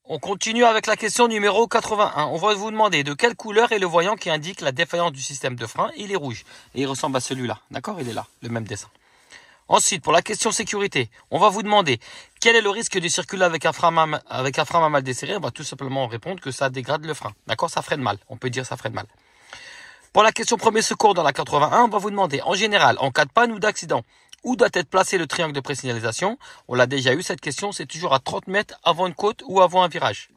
On continue avec la question numéro 81. On va vous demander de quelle couleur est le voyant qui indique la défaillance du système de frein. Il est rouge. Et il ressemble à celui-là. D'accord? Il est là, le même dessin. Ensuite, pour la question sécurité, on va vous demander quel est le risque de circuler avec un frein à mal desserré. On va tout simplement répondre que ça dégrade le frein. D'accord? Ça freine mal. On peut dire ça freine mal. Pour la question premier secours dans la 81, on va vous demander en général, en cas de panne ou d'accident, où doit être placé le triangle de présignalisation. On l'a déjà eu cette question, c'est toujours à 30 mètres avant une côte ou avant un virage.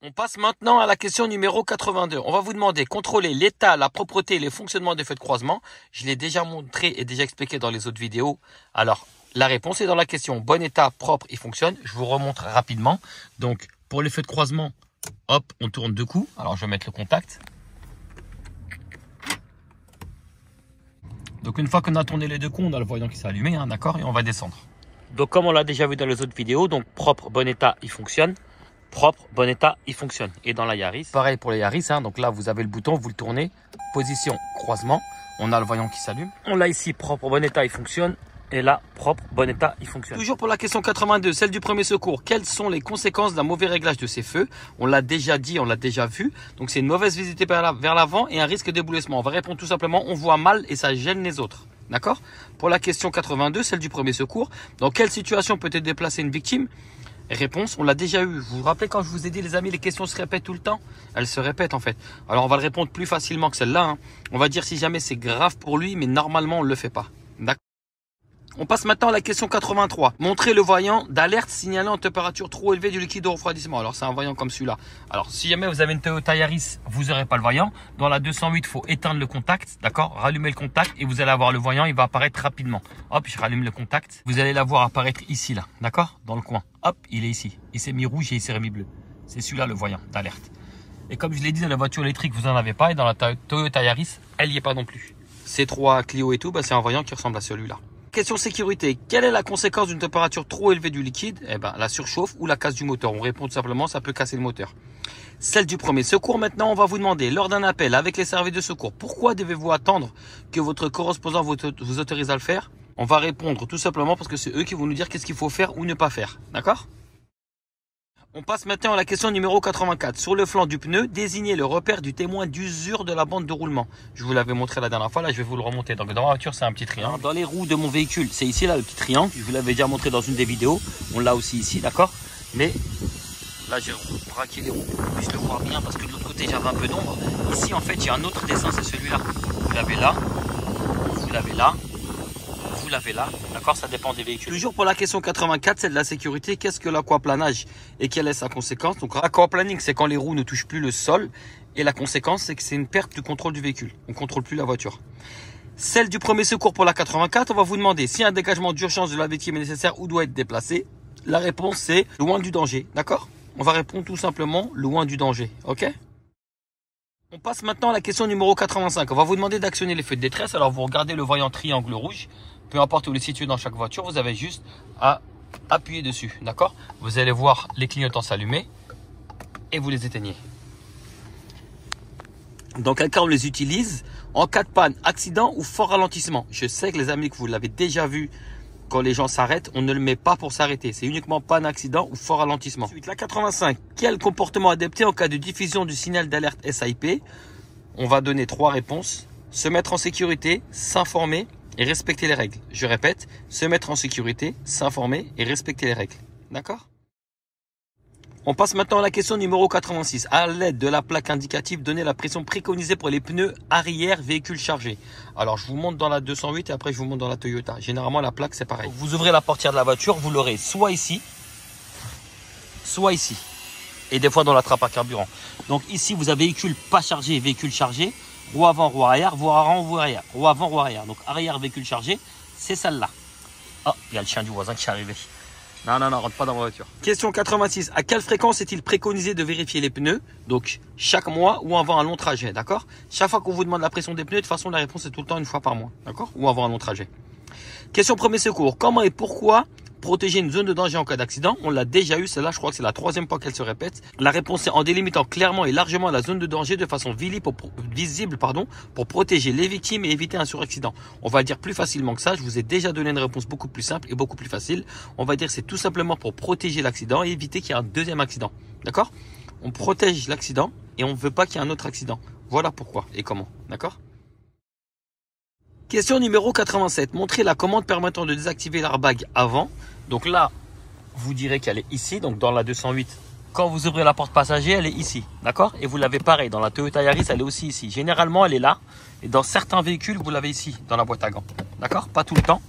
On passe maintenant à la question numéro 82. On va vous demander de contrôler l'état, la propreté et le fonctionnement des feux de croisement. Je l'ai déjà montré et déjà expliqué dans les autres vidéos. Alors, la réponse est dans la question. Bon état, propre, il fonctionne. Je vous remontre rapidement. Donc, pour les feux de croisement, hop, on tourne deux coups. Alors, je vais mettre le contact. Donc, une fois qu'on a tourné les deux coups, on a le voyant qui s'est allumé, hein, d'accord? Et on va descendre. Donc, comme on l'a déjà vu dans les autres vidéos, donc propre, bon état, il fonctionne. Propre, bon état, il fonctionne. Et dans la Yaris, pareil pour les Yaris, hein, donc là vous avez le bouton, vous le tournez, position, croisement, on a le voyant qui s'allume. On l'a ici, propre, bon état, il fonctionne. Et là, propre, bon état, il fonctionne. Toujours pour la question 82, celle du premier secours. Quelles sont les conséquences d'un mauvais réglage de ces feux? On l'a déjà dit, on l'a déjà vu. Donc c'est une mauvaise visite vers l'avant et un risque d'éboulement. On va répondre tout simplement, on voit mal et ça gêne les autres. D'accord? Pour la question 82, celle du premier secours. Dans quelle situation peut-être déplacer une victime? Réponse, on l'a déjà eu. Vous vous rappelez quand je vous ai dit les amis, les questions se répètent tout le temps? Elles se répètent en fait. Alors on va le répondre plus facilement que celle-là. Hein. On va dire si jamais c'est grave pour lui, mais normalement on ne le fait pas. D'accord? On passe maintenant à la question 83. Montrer le voyant d'alerte signalant une température trop élevée du liquide de refroidissement. Alors c'est un voyant comme celui-là. Alors si jamais vous avez une Toyota Yaris, vous n'aurez pas le voyant. Dans la 208, il faut éteindre le contact, d'accord? Rallumer le contact et vous allez avoir le voyant, il va apparaître rapidement. Hop, je rallume le contact. Vous allez la voir apparaître ici, là, d'accord? Dans le coin. Hop, il est ici. Il s'est mis rouge et il s'est remis bleu. C'est celui-là le voyant d'alerte. Et comme je l'ai dit, dans la voiture électrique, vous n'en avez pas. Et dans la Toyota Yaris, elle n'y est pas non plus. C3, Clio et tout, bah, c'est un voyant qui ressemble à celui-là. Question sécurité, quelle est la conséquence d'une température trop élevée du liquide? Eh ben, la surchauffe ou la casse du moteur. On répond tout simplement, ça peut casser le moteur. Celle du premier secours, maintenant, on va vous demander, lors d'un appel avec les services de secours, pourquoi devez-vous attendre que votre correspondant vous autorise à le faire? On va répondre tout simplement parce que c'est eux qui vont nous dire qu'est-ce qu'il faut faire ou ne pas faire. D'accord? On passe maintenant à la question numéro 84. Sur le flanc du pneu, désignez le repère du témoin d'usure de la bande de roulement. Je vous l'avais montré la dernière fois, là je vais vous le remonter. Donc dans la voiture, c'est un petit triangle. Dans les roues de mon véhicule, c'est ici là le petit triangle. Je vous l'avais déjà montré dans une des vidéos. On l'a aussi ici, d'accord? Mais là j'ai braqué les roues pour que je le vois bien parce que de l'autre côté j'avais un peu d'ombre. Ici en fait, il y a un autre dessin, c'est celui-là. Vous l'avez là, vous l'avez là. Vous l'avez là, d'accord, ça dépend des véhicules. Toujours pour la question 84, c'est de la sécurité. Qu'est-ce que l'aquaplanage et quelle est sa conséquence? Donc aquaplaning, c'est quand les roues ne touchent plus le sol et la conséquence, c'est que c'est une perte du contrôle du véhicule. On ne contrôle plus la voiture. Celle du premier secours pour la 84, on va vous demander si un dégagement d'urgence de la victime est nécessaire ou doit être déplacé. La réponse, c'est loin du danger, d'accord? On va répondre tout simplement loin du danger, ok? On passe maintenant à la question numéro 85. On va vous demander d'actionner les feux de détresse. Alors vous regardez le voyant triangle rouge. Peu importe où il est situé dans chaque voiture, vous avez juste à appuyer dessus, d'accord? Vous allez voir les clignotants s'allumer et vous les éteignez. Dans quel cas on les utilise? En cas de panne, accident ou fort ralentissement. Je sais que les amis, que vous l'avez déjà vu, quand les gens s'arrêtent, on ne le met pas pour s'arrêter. C'est uniquement panne, accident ou fort ralentissement. Ensuite, la 85. Quel comportement adopter en cas de diffusion du signal d'alerte SAIP? On va donner 3 réponses. Se mettre en sécurité, s'informer et respecter les règles. Je répète, se mettre en sécurité, s'informer et respecter les règles. D'accord? On passe maintenant à la question numéro 86. À l'aide de la plaque indicative, donnez la pression préconisée pour les pneus arrière véhicule chargé. Alors, je vous montre dans la 208 et après, je vous montre dans la Toyota. Généralement, la plaque, c'est pareil. Vous ouvrez la portière de la voiture, vous l'aurez soit ici, soit ici. Et des fois, dans la trappe à carburant. Donc, ici, vous avez véhicule pas chargé, véhicule chargé. Roue avant, roue arrière, roue avant, roue arrière. Roue avant, roue arrière. Donc, arrière, véhicule chargé, c'est celle-là. Oh, il y a le chien du voisin qui est arrivé. Non, rentre pas dans ma voiture. Question 86. À quelle fréquence est-il préconisé de vérifier les pneus? Donc, chaque mois ou avant un long trajet, d'accord? Chaque fois qu'on vous demande la pression des pneus, de toute façon, la réponse est tout le temps une fois par mois, d'accord? Ou avant un long trajet. Question premier secours. Comment et pourquoi protéger une zone de danger en cas d'accident? On l'a déjà eu, celle-là, je crois que c'est la troisième fois qu'elle se répète. La réponse est en délimitant clairement et largement la zone de danger de façon visible pour protéger les victimes et éviter un suraccident. On va le dire plus facilement que ça. Je vous ai déjà donné une réponse beaucoup plus simple et beaucoup plus facile. On va dire que c'est tout simplement pour protéger l'accident et éviter qu'il y ait un deuxième accident. D'accord? On protège l'accident et on ne veut pas qu'il y ait un autre accident. Voilà pourquoi et comment. D'accord? Question numéro 87. Montrez la commande permettant de désactiver l'airbag avant. Donc là, vous direz qu'elle est ici. Donc dans la 208, quand vous ouvrez la porte passager, elle est ici. D'accord? Et vous l'avez pareil. Dans la Toyota Yaris, elle est aussi ici. Généralement, elle est là. Et dans certains véhicules, vous l'avez ici, dans la boîte à gants. D'accord? Pas tout le temps.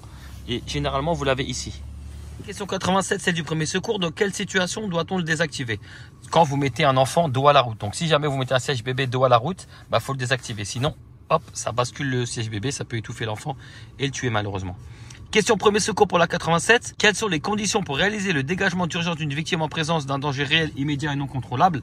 Et généralement, vous l'avez ici. Question 87, celle du premier secours. Dans quelle situation doit-on le désactiver? Quand vous mettez un enfant dos à la route. Donc si jamais vous mettez un siège bébé dos à la route, bah faut le désactiver. Sinon, hop, ça bascule le siège bébé, ça peut étouffer l'enfant et le tuer malheureusement. Question premier secours pour la 87. Quelles sont les conditions pour réaliser le dégagement d'urgence d'une victime en présence d'un danger réel, immédiat et non contrôlable?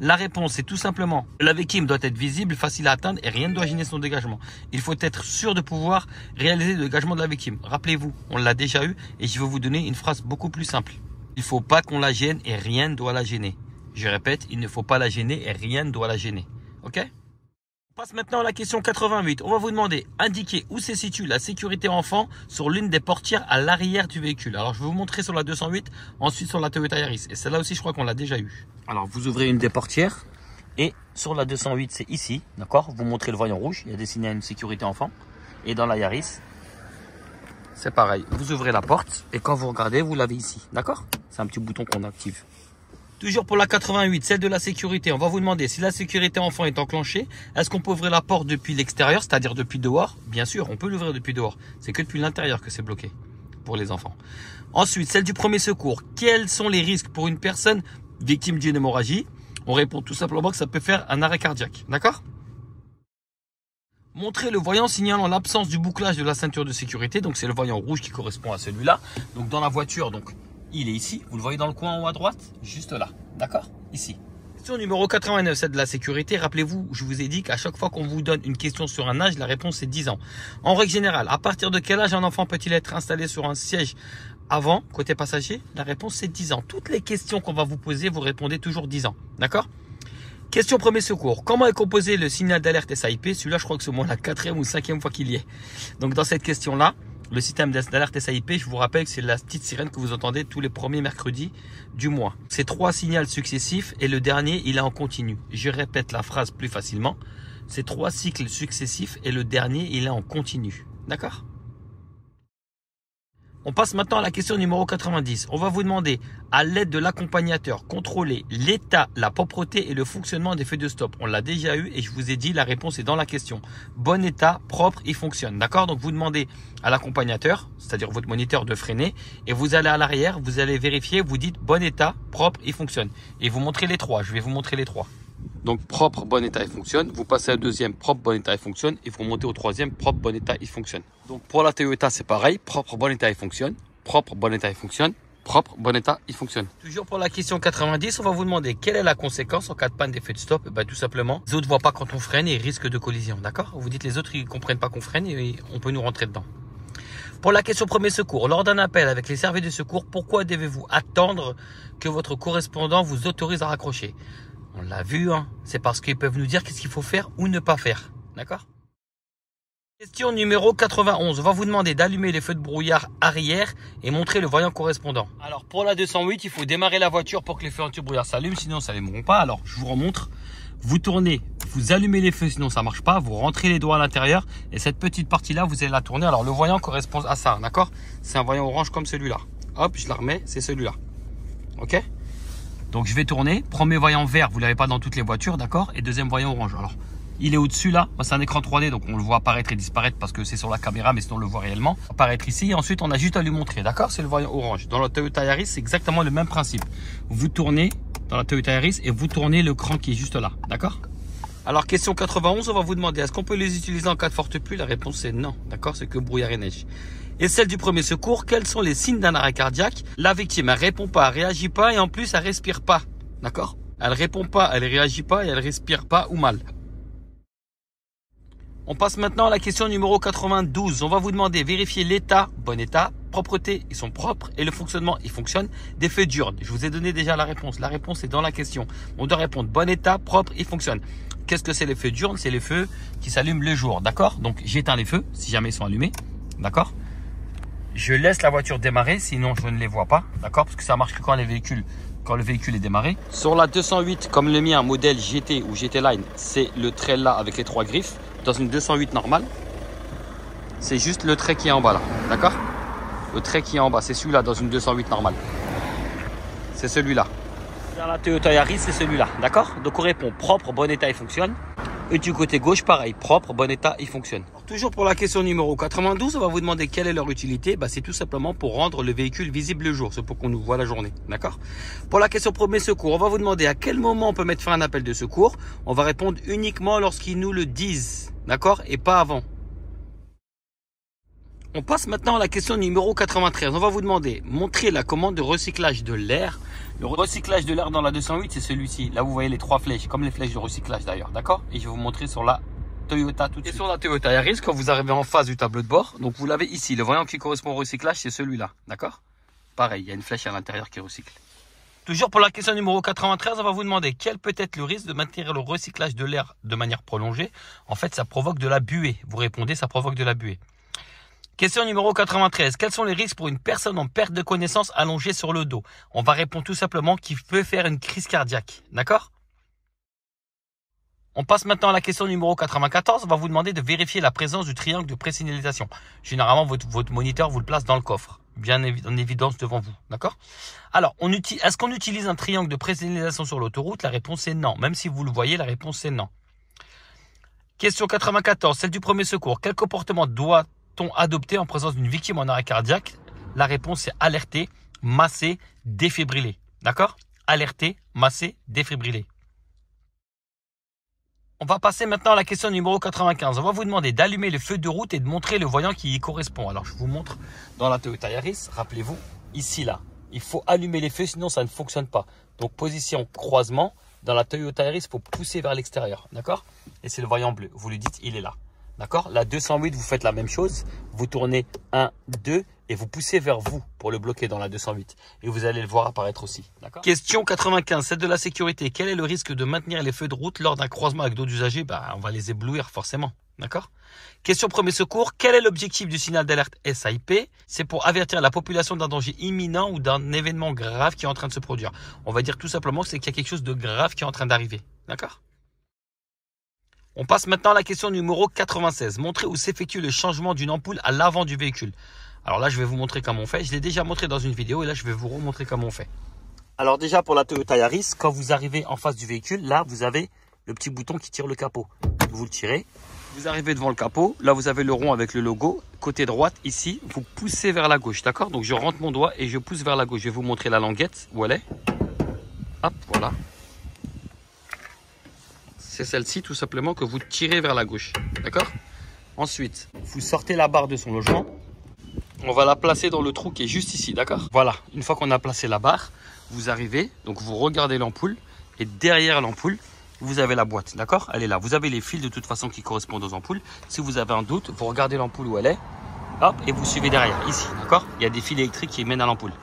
La réponse est tout simplement la victime doit être visible, facile à atteindre et rien ne doit gêner son dégagement. Il faut être sûr de pouvoir réaliser le dégagement de la victime. Rappelez-vous, on l'a déjà eu et je vais vous donner une phrase beaucoup plus simple. Il ne faut pas qu'on la gêne et rien ne doit la gêner. Je répète, il ne faut pas la gêner et rien ne doit la gêner. Ok? On passe maintenant à la question 88. On va vous demander, indiquer où se situe la sécurité enfant sur l'une des portières à l'arrière du véhicule. Alors, je vais vous montrer sur la 208, ensuite sur la Toyota Yaris. Et celle-là aussi, je crois qu'on l'a déjà eu. Alors, vous ouvrez une des portières et sur la 208, c'est ici, d'accord? Vous montrez le voyant rouge, il y a dessiné une sécurité enfant. Et dans la Yaris, c'est pareil. Vous ouvrez la porte et quand vous regardez, vous l'avez ici, d'accord? C'est un petit bouton qu'on active. Toujours pour la 88, celle de la sécurité, on va vous demander si la sécurité enfant est enclenchée, est-ce qu'on peut ouvrir la porte depuis l'extérieur, c'est-à-dire depuis dehors? Bien sûr, on peut l'ouvrir depuis dehors. C'est que depuis l'intérieur que c'est bloqué pour les enfants. Ensuite, celle du premier secours. Quels sont les risques pour une personne victime d'une hémorragie? On répond tout simplement que ça peut faire un arrêt cardiaque. D'accord? Montrez le voyant signalant l'absence du bouclage de la ceinture de sécurité. Donc, c'est le voyant rouge qui correspond à celui-là. Donc, dans la voiture, donc, il est ici. Vous le voyez dans le coin en haut à droite? Juste là. D'accord? Ici. Question numéro 89, c'est de la sécurité. Rappelez-vous, je vous ai dit qu'à chaque fois qu'on vous donne une question sur un âge, la réponse est 10 ans. En règle générale, à partir de quel âge un enfant peut-il être installé sur un siège avant, côté passager? La réponse c'est 10 ans. Toutes les questions qu'on va vous poser, vous répondez toujours 10 ans. D'accord? Question premier secours. Comment est composé le signal d'alerte SAIP? Celui-là, je crois que c'est au moins la 4e ou 5e fois qu'il y est. Donc dans cette question-là, le système d'alerte SAIP, je vous rappelle que c'est la petite sirène que vous entendez tous les premiers mercredis du mois. C'est 3 signaux successifs et le dernier, il est en continu. Je répète la phrase plus facilement. C'est 3 cycles successifs et le dernier, il est en continu. D'accord? On passe maintenant à la question numéro 90. On va vous demander, à l'aide de l'accompagnateur, contrôler l'état, la propreté et le fonctionnement des feux de stop. On l'a déjà eu et je vous ai dit, la réponse est dans la question. Bon état, propre, il fonctionne. D'accord? Donc vous demandez à l'accompagnateur, c'est-à-dire votre moniteur, de freiner et vous allez à l'arrière, vous allez vérifier, vous dites bon état, propre, il fonctionne. Et vous montrez les 3. Je vais vous montrer les 3. Donc propre, bon état, il fonctionne. Vous passez au deuxième, propre, bon état, il fonctionne. Et vous montez au troisième, propre, bon état, il fonctionne. Donc pour la Toyota, c'est pareil. Propre, bon état, il fonctionne. Propre, bon état, il fonctionne. Propre, bon état, il fonctionne. Toujours pour la question 90, on va vous demander quelle est la conséquence en cas de panne des feux de stop. Tout simplement, les autres ne voient pas quand on freine et risque de collision. D'accord? Vous dites les autres, ils ne comprennent pas qu'on freine et on peut nous rentrer dedans. Pour la question premier secours, lors d'un appel avec les services de secours, pourquoi devez-vous attendre que votre correspondant vous autorise à raccrocher? On l'a vu, hein. C'est parce qu'ils peuvent nous dire qu'est-ce qu'il faut faire ou ne pas faire. D'accord? Question numéro 91. On va vous demander d'allumer les feux de brouillard arrière et montrer le voyant correspondant. Alors pour la 208, il faut démarrer la voiture pour que les feux anti-brouillard s'allument, sinon ça ne les pas. Alors je vous remontre. Vous tournez, vous allumez les feux, sinon ça ne marche pas. Vous rentrez les doigts à l'intérieur et cette petite partie-là, vous allez la tourner. Alors le voyant correspond à ça, d'accord? C'est un voyant orange comme celui-là. Hop, je la remets, c'est celui-là. Ok? Donc je vais tourner. Premier voyant vert, vous ne l'avez pas dans toutes les voitures, d'accord? Et deuxième voyant orange. Alors, il est au-dessus là. C'est un écran 3D, donc on le voit apparaître et disparaître parce que c'est sur la caméra, mais sinon on le voit réellement. Apparaître ici. Et ensuite, on a juste à lui montrer, d'accord? C'est le voyant orange. Dans la Toyota Yaris, c'est exactement le même principe. Vous tournez dans la Toyota Yaris et vous tournez le cran qui est juste là, d'accord? Alors, question 91, on va vous demander, est-ce qu'on peut les utiliser en cas de forte pluie? La réponse est non, d'accord? C'est que brouillard et neige. Et celle du premier secours, quels sont les signes d'un arrêt cardiaque? La victime, elle répond pas, elle réagit pas et en plus, elle respire pas. D'accord? Elle répond pas, elle réagit pas et elle respire pas ou mal. On passe maintenant à la question numéro 92. On va vous demander, vérifier l'état, bon état, propreté, ils sont propres et le fonctionnement, il fonctionne. Des feux diurnes, je vous ai donné déjà la réponse. La réponse est dans la question. On doit répondre bon état, propre, il fonctionne. Qu'est-ce que c'est les feux diurnes? C'est les feux qui s'allument le jour, d'accord? Donc j'éteins les feux si jamais ils sont allumés, d'accord? Je laisse la voiture démarrer, sinon je ne les vois pas, d'accord? Parce que ça marche que quand le véhicule est démarré. Sur la 208, comme le mien, modèle GT ou GT Line, c'est le trait là avec les 3 griffes. Dans une 208 normale, c'est juste le trait qui est en bas là, d'accord? Le trait qui est en bas, c'est celui-là dans une 208 normale. C'est celui-là. Dans la Toyota Yaris, c'est celui-là, d'accord? Donc on répond propre, bon état, il fonctionne. Et du côté gauche, pareil, propre, bon état, il fonctionne. Alors, toujours pour la question numéro 92, on va vous demander quelle est leur utilité. Bah, c'est tout simplement pour rendre le véhicule visible le jour. C'est pour qu'on nous voit la journée, d'accord? Pour la question premier secours, on va vous demander à quel moment on peut mettre fin à un appel de secours. On va répondre uniquement lorsqu'ils nous le disent, d'accord? Et pas avant. On passe maintenant à la question numéro 93. On va vous demander, montrer la commande de recyclage de l'air. Le recyclage de l'air dans la 208, c'est celui-ci. Là, vous voyez les 3 flèches, comme les flèches de recyclage d'ailleurs, d'accord? Et je vais vous montrer sur la Toyota tout de suite. Et sur la Toyota Yaris, quand vous arrivez en face du tableau de bord, donc vous l'avez ici. Le voyant qui correspond au recyclage, c'est celui-là, d'accord? Pareil, il y a une flèche à l'intérieur qui recycle. Toujours pour la question numéro 93, on va vous demander quel peut être le risque de maintenir le recyclage de l'air de manière prolongée. En fait, ça provoque de la buée. Vous répondez, ça provoque de la buée. Question numéro 93. Quels sont les risques pour une personne en perte de connaissance allongée sur le dos? On va répondre tout simplement qu'il peut faire une crise cardiaque. D'accord? On passe maintenant à la question numéro 94. On va vous demander de vérifier la présence du triangle de présignalisation. Généralement, votre moniteur vous le place dans le coffre, bien en évidence devant vous. D'accord? Alors, est-ce qu'on utilise un triangle de présignalisation sur l'autoroute? La réponse est non. Même si vous le voyez, la réponse est non. Question 94. Celle du premier secours. Quel comportement doit-on adopter en présence d'une victime en arrêt cardiaque? La réponse est alerter, masser, défibriller. D'accord? Alerter, masser, défibriller. On va passer maintenant à la question numéro 95. On va vous demander d'allumer le feu de route et de montrer le voyant qui y correspond. Alors, je vous montre dans la Toyota Yaris. Rappelez-vous, ici, là, il faut allumer les feux, sinon ça ne fonctionne pas. Donc, position croisement. Dans la Toyota Yaris, il faut pousser vers l'extérieur. D'accord? Et c'est le voyant bleu. Vous lui dites, il est là. D'accord? La 208, vous faites la même chose. Vous tournez 1, 2 et vous poussez vers vous pour le bloquer dans la 208. Et vous allez le voir apparaître aussi. D'accord? Question 95, celle de la sécurité. Quel est le risque de maintenir les feux de route lors d'un croisement avec d'autres usagers? On va les éblouir forcément. D'accord? Question premier secours. Quel est l'objectif du signal d'alerte SAIP? C'est pour avertir la population d'un danger imminent ou d'un événement grave qui est en train de se produire. On va dire tout simplement que c'est qu'il y a quelque chose de grave qui est en train d'arriver. D'accord? On passe maintenant à la question numéro 96. Montrer où s'effectue le changement d'une ampoule à l'avant du véhicule. Alors là, je vais vous montrer comment on fait. Je l'ai déjà montré dans une vidéo et là, je vais vous remontrer comment on fait. Alors déjà, pour la Toyota Yaris, quand vous arrivez en face du véhicule, là, vous avez le petit bouton qui tire le capot. Vous le tirez. Vous arrivez devant le capot. Là, vous avez le rond avec le logo. Côté droite, ici, vous poussez vers la gauche. D'accord? Donc, je rentre mon doigt et je pousse vers la gauche. Je vais vous montrer la languette où elle est. Hop, voilà. C'est celle-ci tout simplement que vous tirez vers la gauche. D'accord? Ensuite, vous sortez la barre de son logement. On va la placer dans le trou qui est juste ici. D'accord? Voilà. Une fois qu'on a placé la barre, vous arrivez. Donc vous regardez l'ampoule. Et derrière l'ampoule, vous avez la boîte. D'accord? Elle est là. Vous avez les fils de toute façon qui correspondent aux ampoules. Si vous avez un doute, vous regardez l'ampoule où elle est. Hop, et vous suivez derrière. Ici. D'accord? Il y a des fils électriques qui mènent à l'ampoule.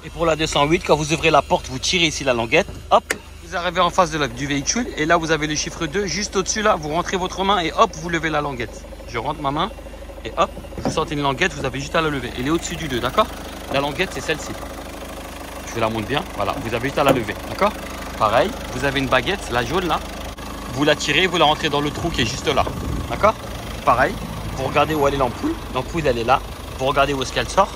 Et pour la 208, quand vous ouvrez la porte, vous tirez ici la languette. Hop. Vous arrivez en face du véhicule et là vous avez le chiffre 2 juste au-dessus là, vous rentrez votre main et hop, vous levez la languette. Je rentre ma main et hop, vous sortez une languette, vous avez juste à la lever. Elle est au-dessus du 2, d'accord? La languette c'est celle-ci. Je la montre bien, voilà, vous avez juste à la lever, d'accord? Pareil, vous avez une baguette, la jaune là, vous la tirez, vous la rentrez dans le trou qui est juste là, d'accord? Pareil, vous regardez où elle est l'ampoule elle est là, vous regardez où est-ce qu'elle sort.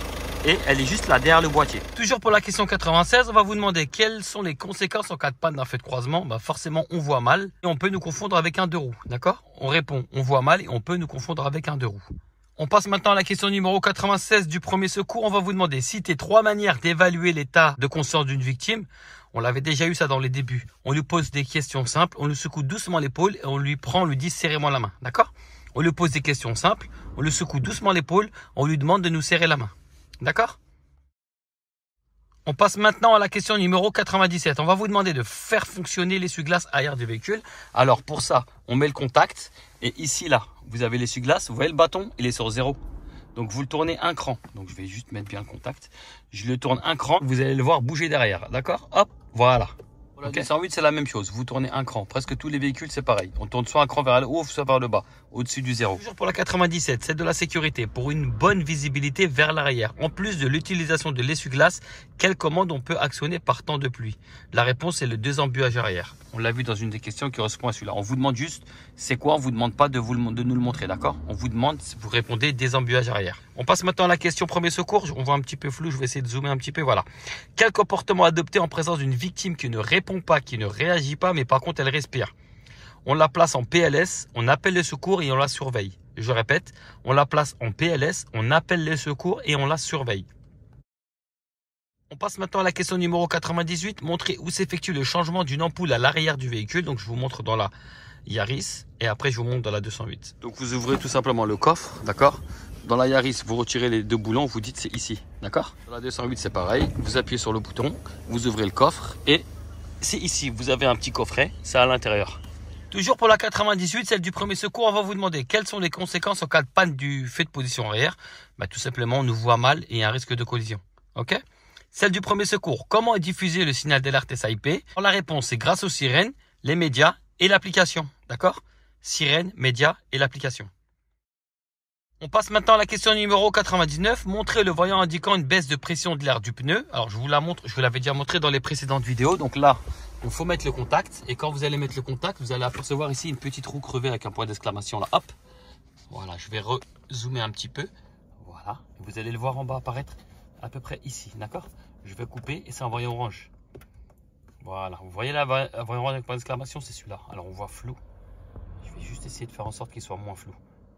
Et elle est juste là derrière le boîtier. Toujours pour la question 96, on va vous demander quelles sont les conséquences en cas de panne d'un feu de croisement. Forcément, on voit mal et on peut nous confondre avec un deux roues. D'accord? On répond, on voit mal et on peut nous confondre avec un deux roues. On passe maintenant à la question numéro 96 du premier secours. On va vous demander citer 3 manières d'évaluer l'état de conscience d'une victime. On l'avait déjà eu ça dans les débuts. On lui pose des questions simples, on lui secoue doucement l'épaule et on lui dit serrez-moi la main. D'accord? On lui pose des questions simples, on lui secoue doucement l'épaule, on lui demande de nous serrer la main. D'accord? On passe maintenant à la question numéro 97. On va vous demander de faire fonctionner l'essuie-glace arrière du véhicule. Alors pour ça, on met le contact et ici là, vous avez l'essuie-glace. Vous voyez le bâton, il est sur 0. Donc vous le tournez un cran. Donc je vais juste mettre bien le contact. Je le tourne un cran. Vous allez le voir bouger derrière. D'accord? Hop, voilà. Pour la 208, c'est la même chose. Vous tournez un cran. Presque tous les véhicules, c'est pareil. On tourne soit un cran vers le haut, soit vers le bas, au-dessus du zéro. Toujours pour la 97, c'est de la sécurité, pour une bonne visibilité vers l'arrière. En plus de l'utilisation de l'essuie-glace, quelle commande on peut actionner par temps de pluie? La réponse est le désembuage arrière. On l'a vu dans une des questions qui correspond à celui-là. On vous demande juste, c'est quoi? On vous demande pas de nous le montrer, d'accord? On vous demande, vous répondez désembuage arrière. On passe maintenant à la question premier secours. On voit un petit peu flou, je vais essayer de zoomer un petit peu, voilà. Quel comportement adopter en présence d'une victime qui ne répond pas, qui ne réagit pas, mais par contre elle respire? On la place en PLS, on appelle les secours et on la surveille. Je répète, on la place en PLS, on appelle les secours et on la surveille. On passe maintenant à la question numéro 98. Montrer où s'effectue le changement d'une ampoule à l'arrière du véhicule. Donc je vous montre dans la Yaris et après je vous montre dans la 208. Donc vous ouvrez tout simplement le coffre, d'accord? Dans la Yaris, vous retirez les deux boulons, vous dites c'est ici, d'accord? Dans la 208, c'est pareil. Vous appuyez sur le bouton, vous ouvrez le coffre et c'est ici. Vous avez un petit coffret, c'est à l'intérieur. Toujours pour la 98, celle du premier secours, on va vous demander quelles sont les conséquences en cas de panne du fait de position arrière. Tout simplement, on nous voit mal et un risque de collision. Ok? Celle du premier secours, comment est diffusé le signal d'alerte SAIP? La réponse est grâce aux sirènes, les médias et l'application. D'accord? Sirènes, médias et l'application. On passe maintenant à la question numéro 99. Montrer le voyant indiquant une baisse de pression de l'air du pneu. Alors je vous la montre, je vous l'avais déjà montré dans les précédentes vidéos. Donc là, il faut mettre le contact. Et quand vous allez mettre le contact, vous allez apercevoir ici une petite roue crevée avec un point d'exclamation là. Hop. Voilà, je vais re-zoomer un petit peu. Voilà. Vous allez le voir en bas apparaître à peu près ici. D'accord? Je vais couper et c'est un voyant orange. Voilà. Vous voyez là, un voyant orange avec point d'exclamation, c'est celui-là. Alors on voit flou. Je vais juste essayer de faire en sorte qu'il soit moins flou.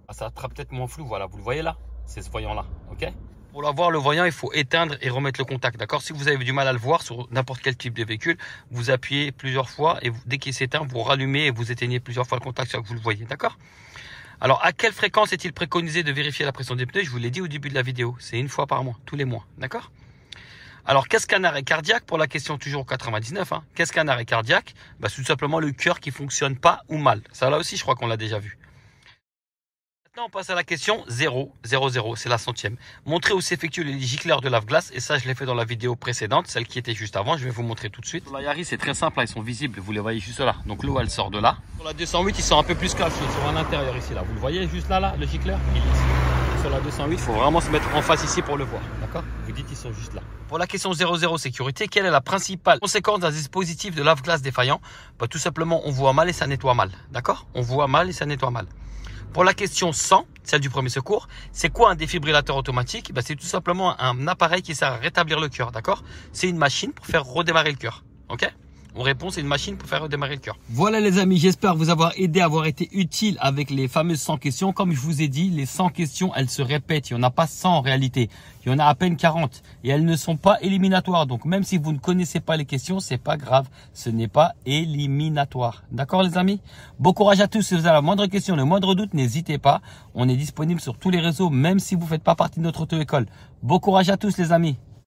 Ah, ça sera peut-être moins flou, voilà, vous le voyez là? C'est ce voyant là, ok? Pour l'avoir, le voyant, il faut éteindre et remettre le contact, d'accord? Si vous avez du mal à le voir sur n'importe quel type de véhicule, vous appuyez plusieurs fois et dès qu'il s'éteint, vous rallumez et vous éteignez plusieurs fois le contact, c'est que vous le voyez, d'accord? Alors, à quelle fréquence est-il préconisé de vérifier la pression des pneus? Je vous l'ai dit au début de la vidéo, c'est une fois par mois, tous les mois, d'accord? Alors, qu'est-ce qu'un arrêt cardiaque? Pour la question toujours 99, hein. Qu'est-ce qu'un arrêt cardiaque? C'est tout simplement le cœur qui fonctionne pas ou mal. Ça là aussi, je crois qu'on l'a déjà vu. Maintenant, on passe à la question 0, 0, 0, c'est la 100e. Montrer où s'effectuent les gicleurs de lave-glace. Et ça, je l'ai fait dans la vidéo précédente, celle qui était juste avant. Je vais vous montrer tout de suite. Sur la Yaris, c'est très simple, là, ils sont visibles. Vous les voyez juste là. Donc l'eau, elle sort de là. Sur la 208, ils sont un peu plus cachés. Ils sont à l'intérieur ici, là. Vous le voyez juste là, le gicleur, il est ici. Sur la 208, il faut vraiment se mettre en face ici pour le voir. D'accord? Vous dites, ils sont juste là. Pour la question 00 sécurité, quelle est la principale conséquence d'un dispositif de lave-glace défaillant? Tout simplement, on voit mal et ça nettoie mal. D'accord? On voit mal et ça nettoie mal. Pour la question 100, celle du premier secours, c'est quoi un défibrillateur automatique? C'est tout simplement un appareil qui sert à rétablir le cœur, d'accord? C'est une machine pour faire redémarrer le cœur, ok? On répond, c'est une machine pour faire redémarrer le cœur. Voilà les amis, j'espère vous avoir aidé, avoir été utile avec les fameuses 100 questions. Comme je vous ai dit, les 100 questions, elles se répètent. Il n'y en a pas 100 en réalité. Il y en a à peine 40 et elles ne sont pas éliminatoires. Donc même si vous ne connaissez pas les questions, c'est pas grave. Ce n'est pas éliminatoire. D'accord les amis? Bon courage à tous. Si vous avez la moindre question, le moindre doute, n'hésitez pas. On est disponible sur tous les réseaux, même si vous ne faites pas partie de notre auto-école. Bon courage à tous les amis.